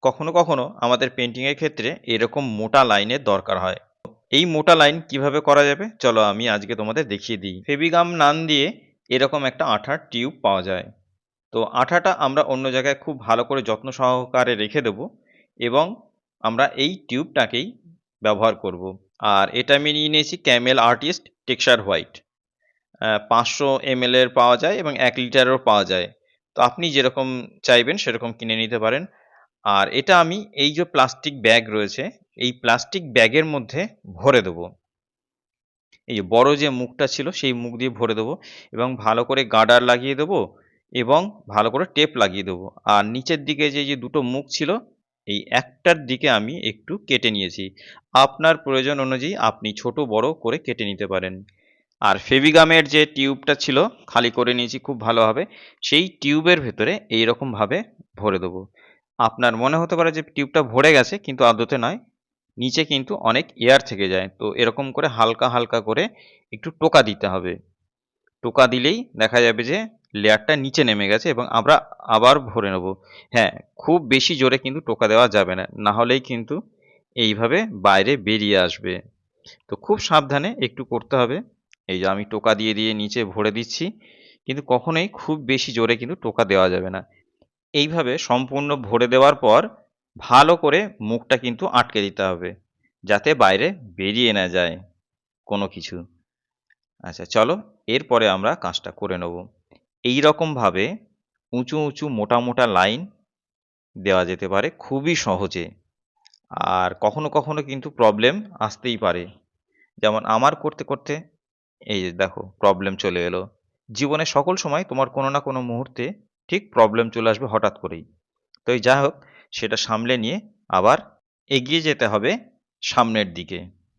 কখনো কখনো আমাদের পেন্টিং এর ক্ষেত্রে এরকম মোটা লাইনের দরকার হয়। এই মোটা লাইন কিভাবে করা যাবে চলো আমি আজকে তোমাদের দেখিয়ে দিই। ফেভিগাম নান দিয়ে এরকম একটা আঠার টিউব পাওয়া যায়। তো আঠাটা আমরা অন্য জায়গায় খুব ভালো করে যত্ন সহকারে রেখে দেব এবং আমরা এই টিউবটাকেই ব্যবহার করব। আর এটা আমি নিয়ে নিয়েছি Camel artist texture white. 500 ml এর পাওয়া যায় এবং 1 লিটারেরও পাওয়া যায়। তো আপনি যেরকম চাইবেন সেরকম কিনে নিতে পারেন। আর এটা আমি এই যে প্লাস্টিক ব্যাগ রয়েছে, এই প্লাস্টিক ব্যাগের মধ্যে ভরে দেবো। এই যে বড় যে মুখটা ছিল সেই মুখ দিয়ে ভরে দেবো এবং ভালো করে গার্ডার লাগিয়ে দেবো এবং ভালো করে টেপ লাগিয়ে দেবো। আর নিচের দিকে যে দুটো মুখ ছিল, এই একটার দিকে আমি একটু কেটে নিয়েছি। আপনার প্রয়োজন অনুযায়ী আপনি ছোট বড় করে কেটে নিতে পারেন। আর ফেভিগামের যে টিউবটা ছিল খালি করে নিয়েছি খুব ভালোভাবে। সেই টিউবের ভেতরে এইরকম ভাবে ভরে দেবো। আপনার মনে হতে পারে যে টিউবটা ভরে গেছে, কিন্তু আদতে নয়। নিচে কিন্তু অনেক এয়ার থেকে যায়। তো এরকম করে হালকা হালকা করে একটু টোকা দিতে হবে। টোকা দিলেই দেখা যাবে যে লেয়ারটা নিচে নেমে গেছে এবং আমরা আবার ভরে নেব। হ্যাঁ, খুব বেশি জোরে কিন্তু টোকা দেওয়া যাবে না, না হলেই কিন্তু এইভাবে বাইরে বেরিয়ে আসবে। তো খুব সাবধানে একটু করতে হবে। এই যে আমি টোকা দিয়ে দিয়ে নিচে ভরে দিচ্ছি, কিন্তু কখনোই খুব বেশি জোরে কিন্তু টোকা দেওয়া যাবে না। এইভাবে সম্পূর্ণ ভরে দেওয়ার পর ভালো করে মুখটা কিন্তু আটকে দিতে হবে, যাতে বাইরে বেরিয়ে না যায় কোনো কিছু। আচ্ছা চলো, এরপরে আমরা কাজটা করে নেব। এই রকম ভাবে উঁচু উঁচু মোটা মোটা লাইন দেওয়া যেতে পারে খুবই সহজে। আর কখনো কখনো কিন্তু প্রবলেম আসতেই পারে, যেমন আমার করতে করতে এই যে দেখো প্রবলেম চলে এলো। জীবনে সকল সময় তোমার কোনো না কোনো মুহূর্তে ঠিক প্রবলেম চলে আসবে হঠাৎ করেই। তো এই যা হোক, সেটা সামলে নিয়ে আবার এগিয়ে যেতে হবে সামনের দিকে।